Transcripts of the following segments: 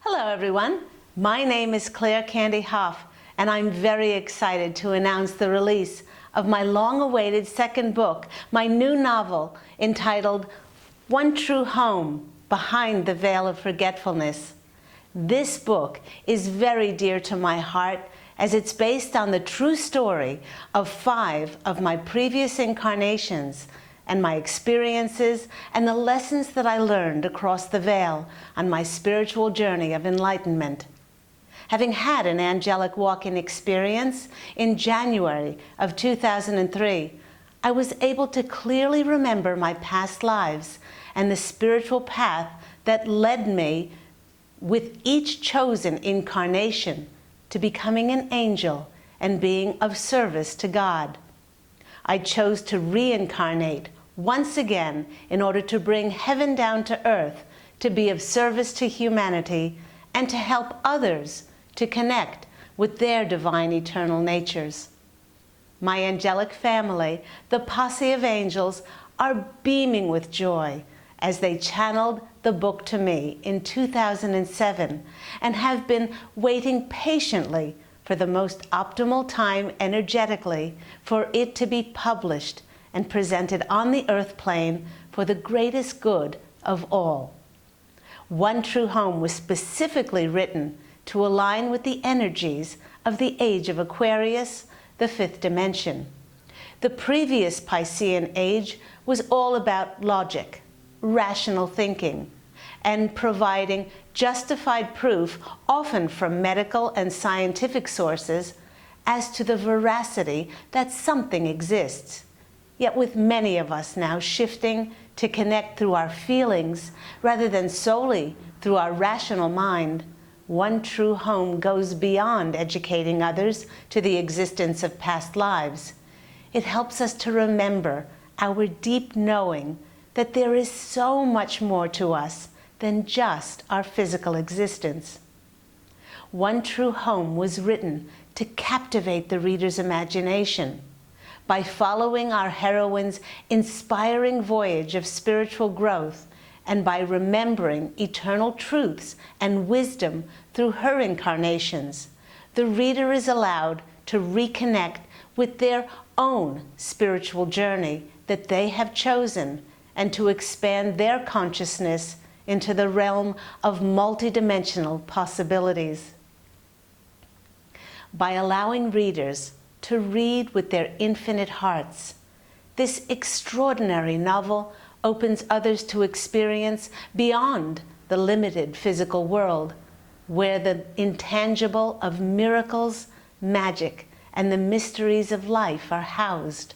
Hello everyone, my name is Candy Hough, and I'm very excited to announce the release of my long-awaited second book, my new novel entitled One True Home, Behind the Veil of Forgetfulness. This book is very dear to my heart as it's based on the true story of 5 of my previous incarnations and my experiences and the lessons that I learned across the veil on my spiritual journey of enlightenment. Having had an angelic walk-in experience in January of 2003, I was able to clearly remember my past lives and the spiritual path that led me with each chosen incarnation to becoming an angel and being of service to God. I chose to reincarnate once again in order to bring heaven down to earth, to be of service to humanity, and to help others to connect with their divine eternal natures. My angelic family, the posse of angels, are beaming with joy as they channeled the book to me in 2007 and have been waiting patiently for the most optimal time energetically for it to be published and presented on the earth plane for the greatest good of all. One True Home was specifically written to align with the energies of the age of Aquarius, the 5th dimension. The previous Piscean age was all about logic, rational thinking, and providing justified proof, often from medical and scientific sources, as to the veracity that something exists. Yet with many of us now shifting to connect through our feelings rather than solely through our rational mind, One True Home goes beyond educating others to the existence of past lives. It helps us to remember our deep knowing that there is so much more to us than just our physical existence. One True Home was written to captivate the reader's imagination. By following our heroine's inspiring voyage of spiritual growth and by remembering eternal truths and wisdom through her incarnations, the reader is allowed to reconnect with their own spiritual journey that they have chosen and to expand their consciousness into the realm of multidimensional possibilities. By allowing readers to read with their infinite hearts, this extraordinary novel opens others to experience beyond the limited physical world, where the intangible of miracles, magic, and the mysteries of life are housed.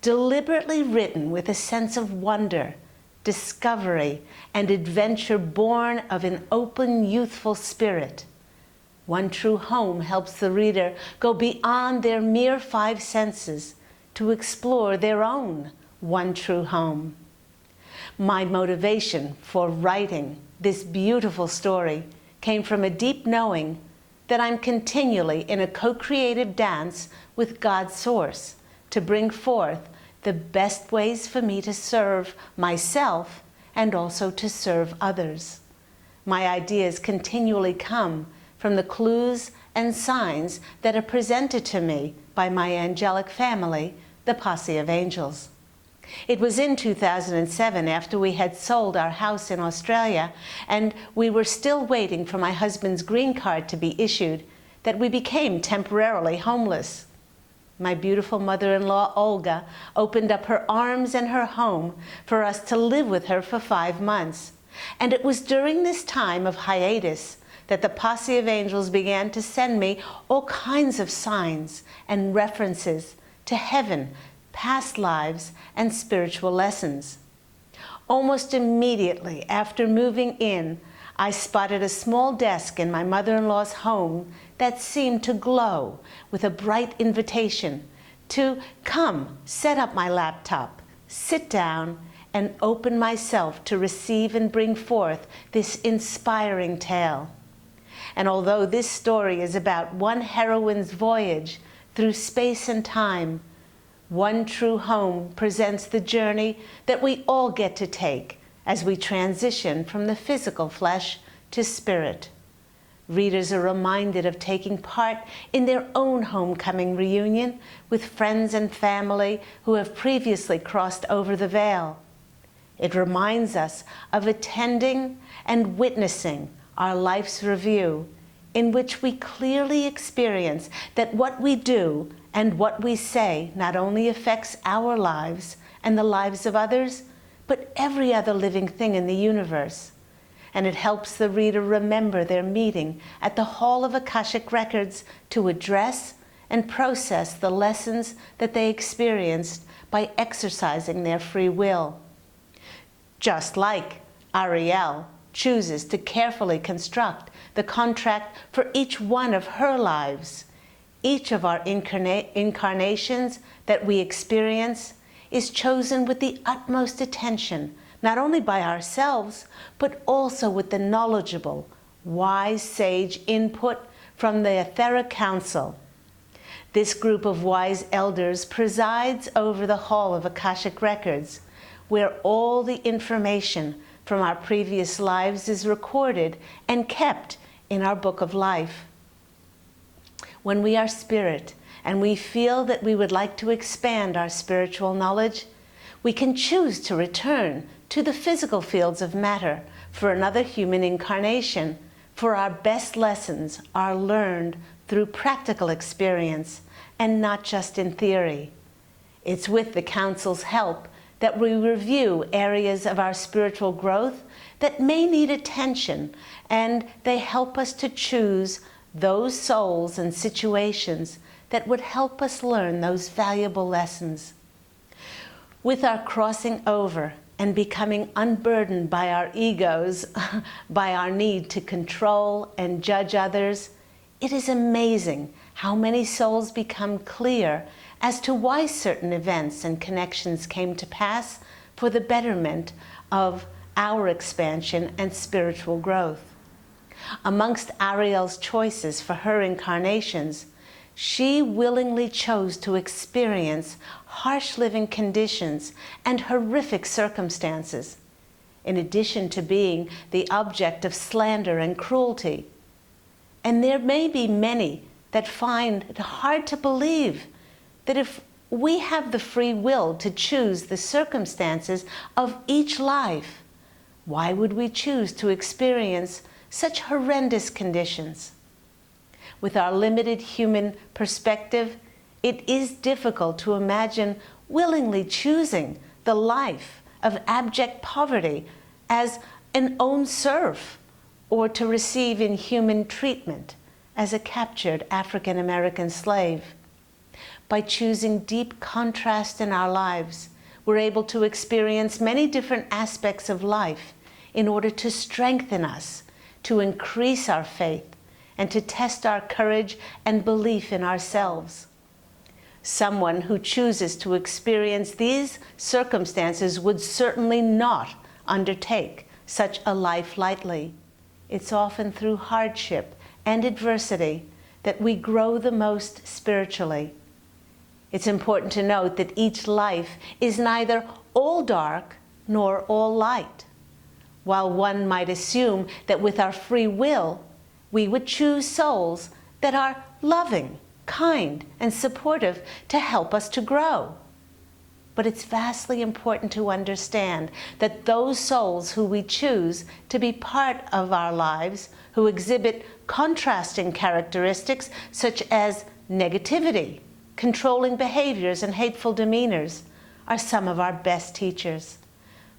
Deliberately written with a sense of wonder, discovery, and adventure born of an open, youthful spirit, One True Home helps the reader go beyond their mere 5 senses to explore their own One True Home. My motivation for writing this beautiful story came from a deep knowing that I'm continually in a co-creative dance with God's source to bring forth the best ways for me to serve myself and also to serve others. My ideas continually come from the clues and signs that are presented to me by my angelic family, the posse of angels. It was in 2007, after we had sold our house in Australia and we were still waiting for my husband's green card to be issued, that we became temporarily homeless. My beautiful mother-in-law, Olga, opened up her arms and her home for us to live with her for 5 months. And it was during this time of hiatus that the posse of angels began to send me all kinds of signs and references to heaven, past lives, and spiritual lessons. Almost immediately after moving in, I spotted a small desk in my mother-in-law's home that seemed to glow with a bright invitation to come, set up my laptop, sit down, and open myself to receive and bring forth this inspiring tale. And although this story is about one heroine's voyage through space and time, One True Home presents the journey that we all get to take as we transition from the physical flesh to spirit. Readers are reminded of taking part in their own homecoming reunion with friends and family who have previously crossed over the veil. It reminds us of attending and witnessing our life's review, in which we clearly experience that what we do and what we say not only affects our lives and the lives of others, but every other living thing in the universe. And it helps the reader remember their meeting at the Hall of Akashic Records to address and process the lessons that they experienced by exercising their free will. Just like Ariel chooses to carefully construct the contract for each one of her lives, each of our incarnations that we experience is chosen with the utmost attention, not only by ourselves, but also with the knowledgeable, wise sage input from the Etheric Council. This group of wise elders presides over the Hall of Akashic Records, where all the information from our previous lives is recorded and kept in our book of life. When we are spirit and we feel that we would like to expand our spiritual knowledge, we can choose to return to the physical fields of matter for another human incarnation, for our best lessons are learned through practical experience and not just in theory. It's with the Council's help that we review areas of our spiritual growth that may need attention, and they help us to choose those souls and situations that would help us learn those valuable lessons. With our crossing over and becoming unburdened by our egos, by our need to control and judge others, it is amazing how many souls become clear as to why certain events and connections came to pass for the betterment of our expansion and spiritual growth. Amongst Ariel's choices for her incarnations, she willingly chose to experience harsh living conditions and horrific circumstances, in addition to being the object of slander and cruelty. And there may be many that find it hard to believe that if we have the free will to choose the circumstances of each life, why would we choose to experience such horrendous conditions? With our limited human perspective, it is difficult to imagine willingly choosing the life of abject poverty as an own serf, or to receive inhuman treatment as a captured African American slave. By choosing deep contrast in our lives, we're able to experience many different aspects of life in order to strengthen us, to increase our faith, and to test our courage and belief in ourselves. Someone who chooses to experience these circumstances would certainly not undertake such a life lightly. It's often through hardship and adversity that we grow the most spiritually. It's important to note that each life is neither all dark nor all light. While one might assume that with our free will, we would choose souls that are loving, kind, and supportive to help us to grow. But it's vastly important to understand that those souls who we choose to be part of our lives, who exhibit contrasting characteristics such as negativity, controlling behaviors, and hateful demeanors, are some of our best teachers.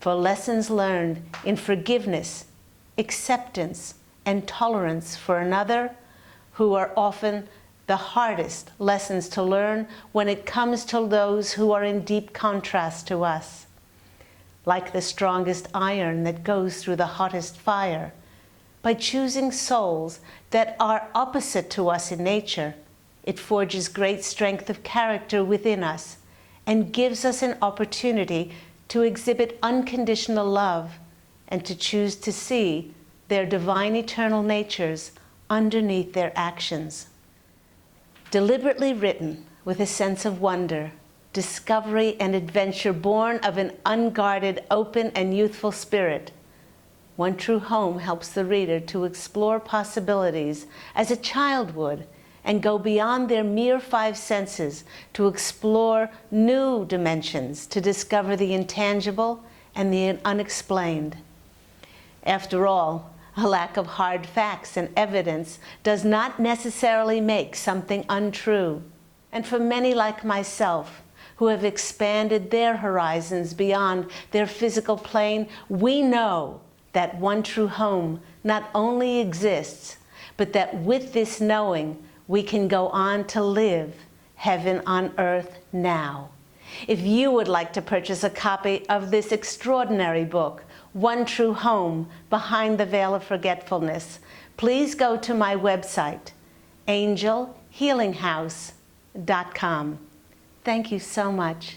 For lessons learned in forgiveness, acceptance, and tolerance for another, who are often the hardest lessons to learn when it comes to those who are in deep contrast to us. Like the strongest iron that goes through the hottest fire, by choosing souls that are opposite to us in nature, it forges great strength of character within us and gives us an opportunity to exhibit unconditional love and to choose to see their divine eternal natures underneath their actions. Deliberately written with a sense of wonder, discovery, and adventure born of an unguarded, open, and youthful spirit, One True Home helps the reader to explore possibilities as a child would and go beyond their mere five senses to explore new dimensions, to discover the intangible and the unexplained. After all, a lack of hard facts and evidence does not necessarily make something untrue. And for many like myself, who have expanded their horizons beyond their physical plane, we know that one true home not only exists, but that with this knowing, we can go on to live heaven on earth now. If you would like to purchase a copy of this extraordinary book, One True Home, Behind the Veil of Forgetfulness, please go to my website, angelhealinghouse.com. Thank you so much.